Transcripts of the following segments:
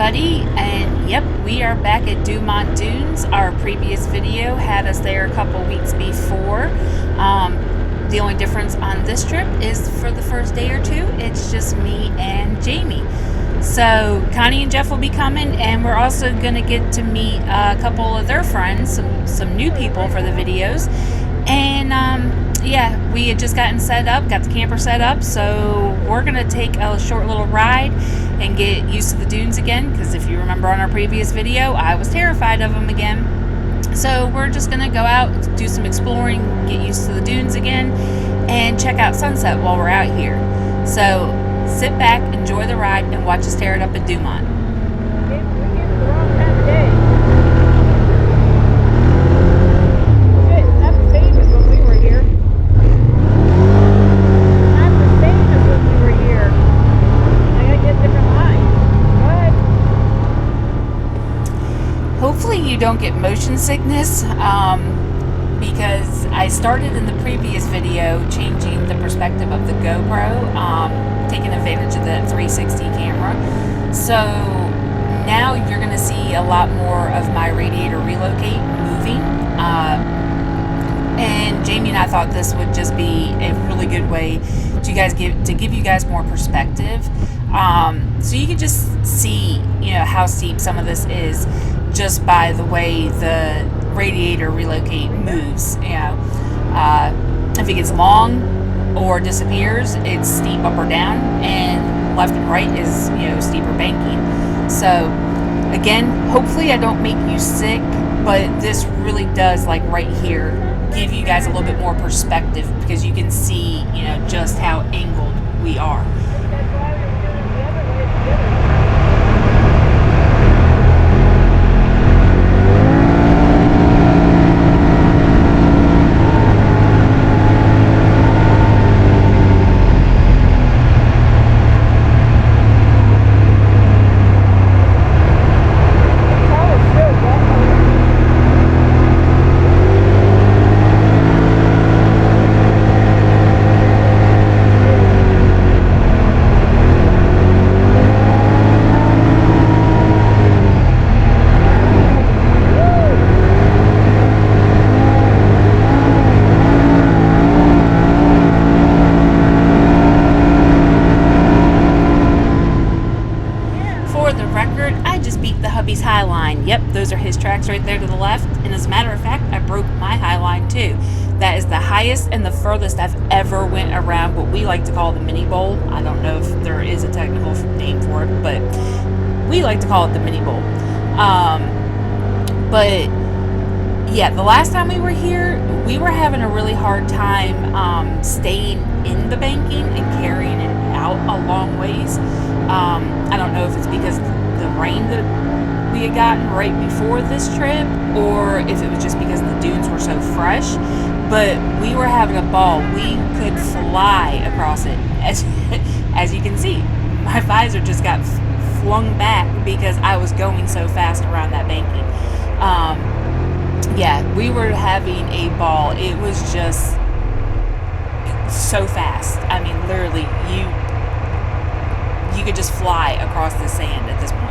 everybody, and yep, we are back at Dumont Dunes. Our previous video had us there a couple weeks before. The only difference on this trip is for the first day or two, it's just me and Jamie. So Connie and Jeff will be coming, and we're also going to get to meet a couple of their friends, some new people for the videos. And yeah, we had just gotten set up, got the camper set up, so we're going to take a short little ride and get used to the dunes again, because if you remember on our previous video, I was terrified of them again. So we're just going to go out, do some exploring, get used to the dunes again, and check out sunset while we're out here. So sit back, enjoy the ride, and watch us tear it up at Dumont. Hopefully you don't get motion sickness, because I started in the previous video changing the perspective of the GoPro, taking advantage of that 360 camera. So now you're going to see a lot more of my radiator relocate moving. And Jamie and I thought this would just be a really good way to give you guys more perspective. So you can just see, how steep some of this is just by the way the radiator relocate moves. If it gets long or disappears, it's steep up or down, and left and right is steeper banking. So again, hopefully I don't make you sick, but this really does, like right here, give you guys a little bit more perspective, because you can see just how angled we are. High line. Yep, those are his tracks right there to the left, and as a matter of fact, I broke my high line too. That is the highest and the furthest I've ever went around what we like to call the mini bowl. I don't know if there is a technical name for it, but we like to call it the mini bowl. But yeah, the last time we were here, we were having a really hard time staying in the banking and carrying it out a long ways. I don't know if it's because the rain that we had gotten right before this trip, or if it was just because the dunes were so fresh, but we were having a ball. We could fly across it. As you can see, my visor just got flung back because I was going so fast around that banking. Yeah, we were having a ball. It was just so fast. I mean, literally, you could just fly across the sand at this point.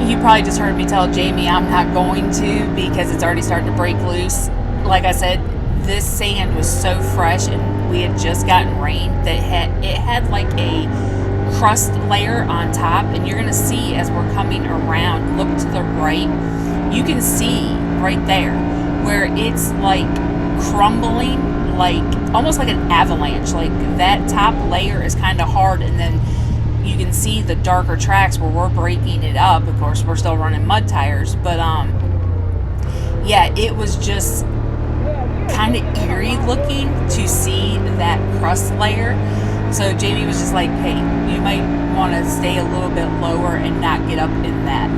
You probably just heard me tell Jamie I'm not going to, because it's already starting to break loose. Like I said, this sand was so fresh, and we had just gotten rain that it had like a crust layer on top, and you're gonna see as we're coming around, look to the right, you can see right there where it's like crumbling, like almost like an avalanche. Like that top layer is kind of hard, and then you can see the darker tracks where we're breaking it up. Of course, we're still running mud tires, but yeah, it was just kind of eerie looking to see that crust layer. So Jamie was just like, hey, you might want to stay a little bit lower and not get up in that.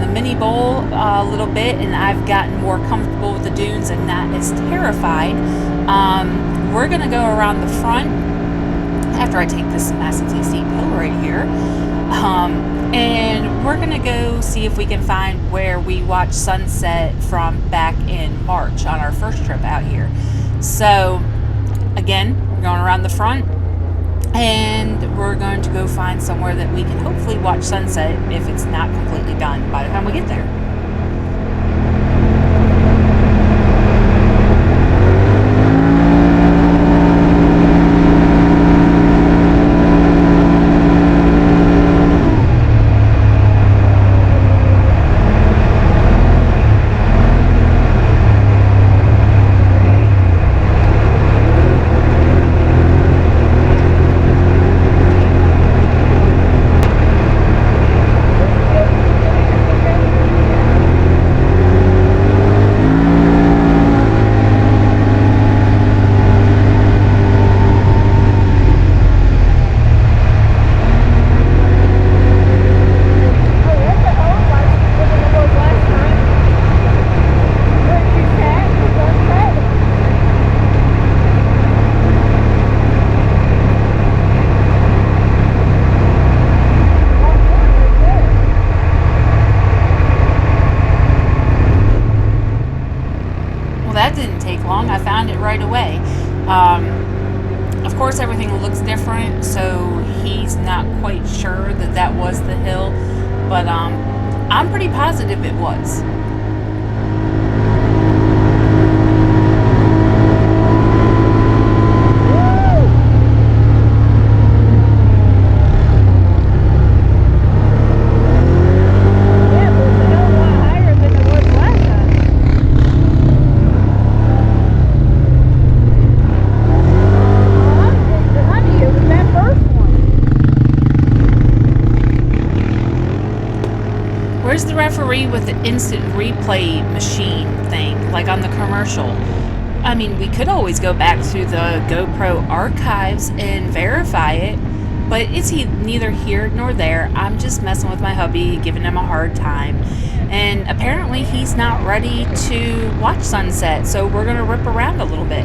the mini bowl a little bit, and I've gotten more comfortable with the dunes and not as terrified. We're gonna go around the front after I take this massively steep hill right here. And we're gonna go see if we can find where we watched sunset from back in March on our first trip out here. So again, we're going around the front, and we're going to go find somewhere that we can hopefully watch sunset if it's not completely done by the time we get there. That didn't take long. I found it right away. Of course, everything looks different, so he's not quite sure that that was the hill, but I'm pretty positive it was. Where's the referee with the instant replay machine thing, like on the commercial? I mean, we could always go back through the GoPro archives and verify it, but it's neither here nor there. I'm just messing with my hubby, giving him a hard time. And apparently he's not ready to watch sunset, so we're going to rip around a little bit.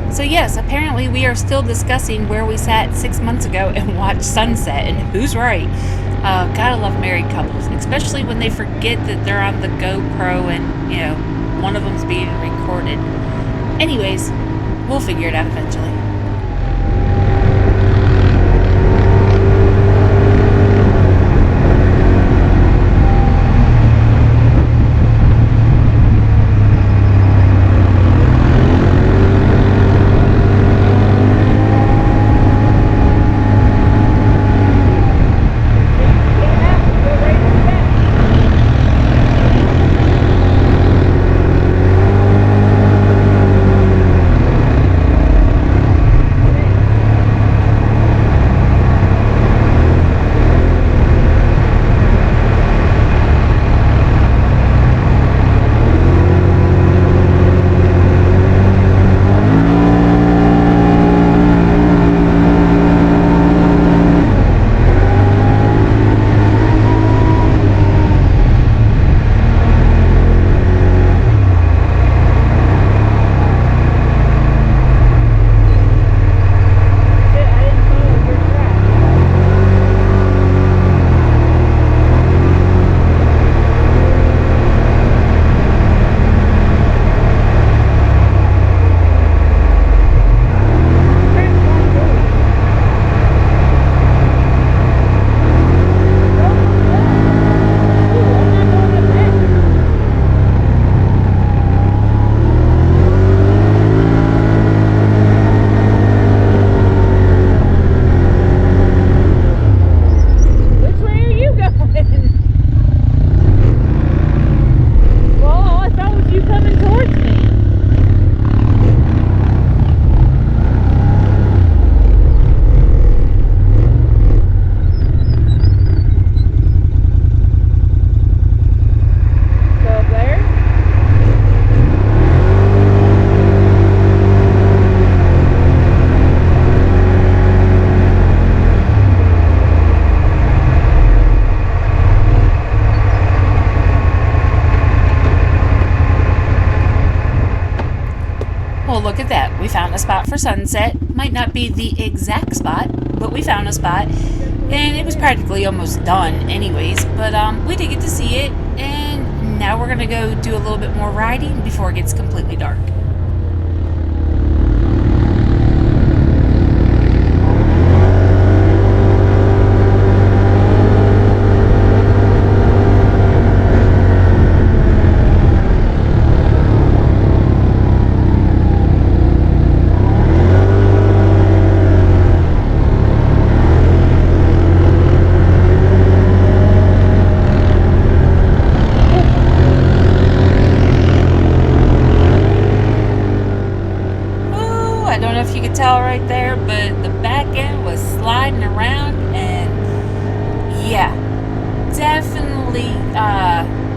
So yes, apparently we are still discussing where we sat 6 months ago and watched sunset, and who's right. Gotta love married couples, especially when they forget that they're on the GoPro and, you know, one of them's being recorded. Anyways, we'll figure it out eventually. a spot for sunset. Might not be the exact spot, but we found a spot. And it was practically almost done anyways, but we did get to see it, and now we're going to go do a little bit more riding before it gets completely dark. I don't know if you could tell right there, but the back end was sliding around, and yeah, definitely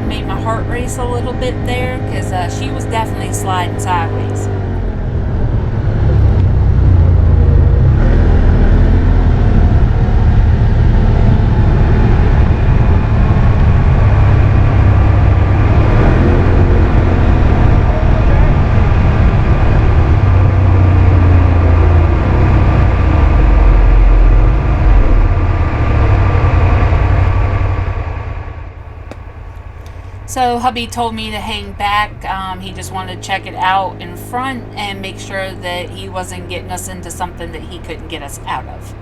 made my heart race a little bit there, because she was definitely sliding sideways. So hubby told me to hang back. He just wanted to check it out in front and make sure that he wasn't getting us into something that he couldn't get us out of.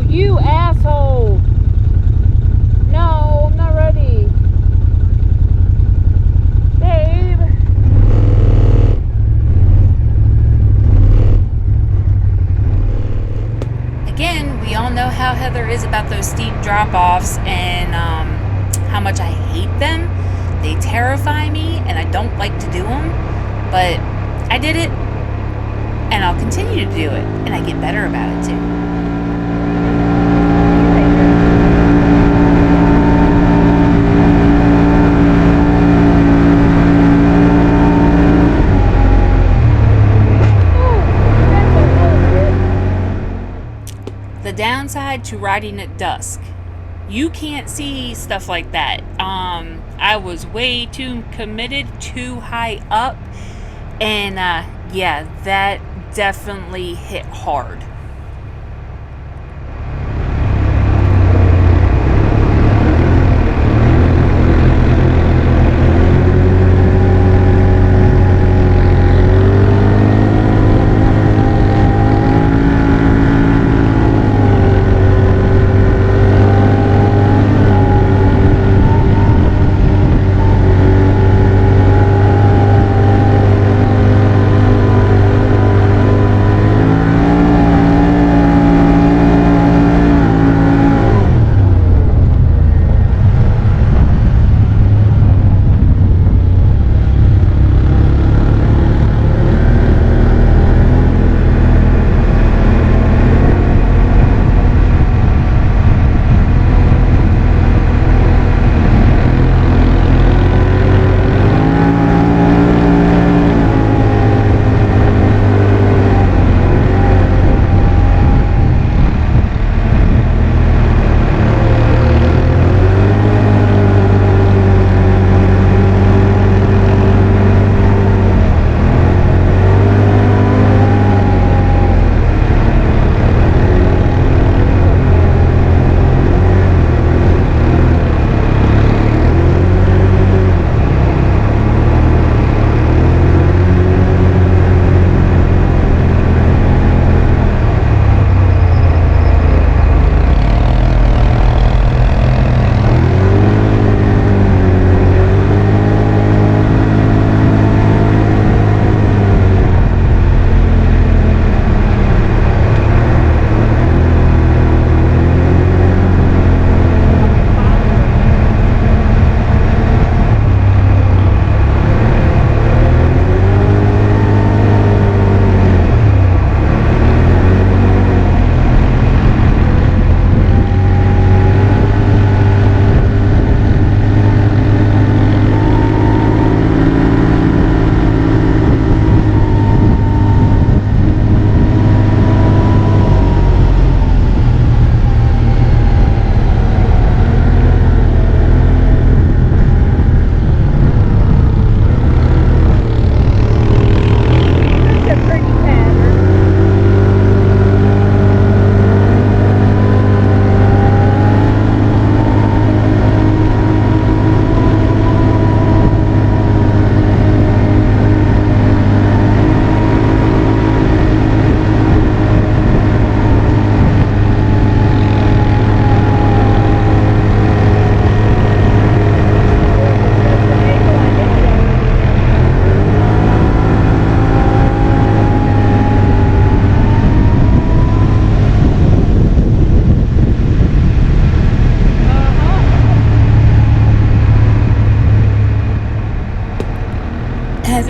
You asshole! No, I'm not ready. Babe! Again, we all know how Heather is about those steep drop-offs, and how much I hate them. They terrify me, and I don't like to do them. But I did it, and I'll continue to do it, and I get better about it too. The downside to riding at dusk, you can't see stuff like that. I was way too committed, too high up, and yeah, that definitely hit hard.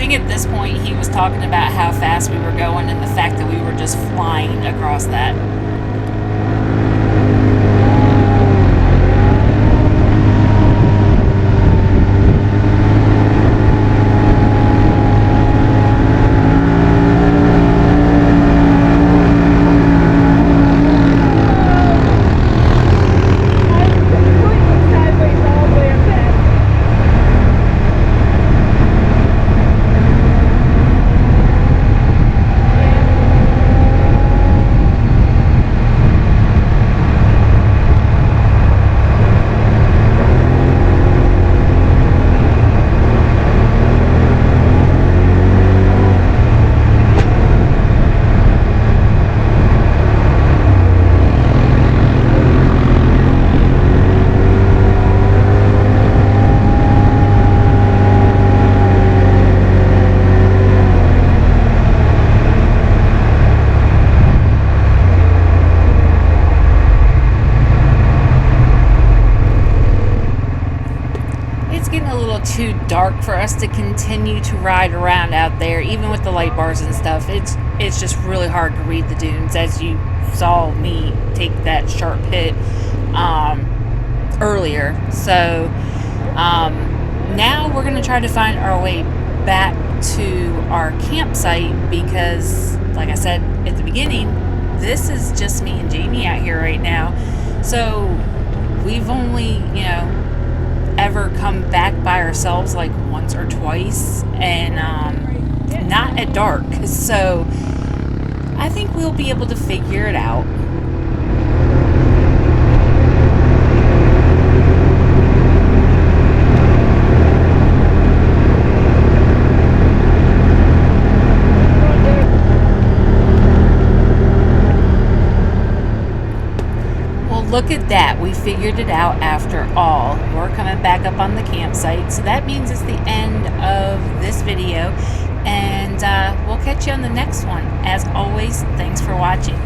think at this point he was talking about how fast we were going and the fact that we were just flying across that. Too dark for us to continue to ride around out there, even with the light bars and stuff. It's just really hard to read the dunes, as you saw me take that sharp hit earlier. So now we're going to try to find our way back to our campsite because, like I said at the beginning, this is just me and Jamie out here right now. So we've only, ever come back by ourselves like once or twice, and not at dark. So I think we'll be able to figure it out. Look at that. We figured it out after all. We're coming back up on the campsite. So that means it's the end of this video. And we'll catch you on the next one. As always, thanks for watching.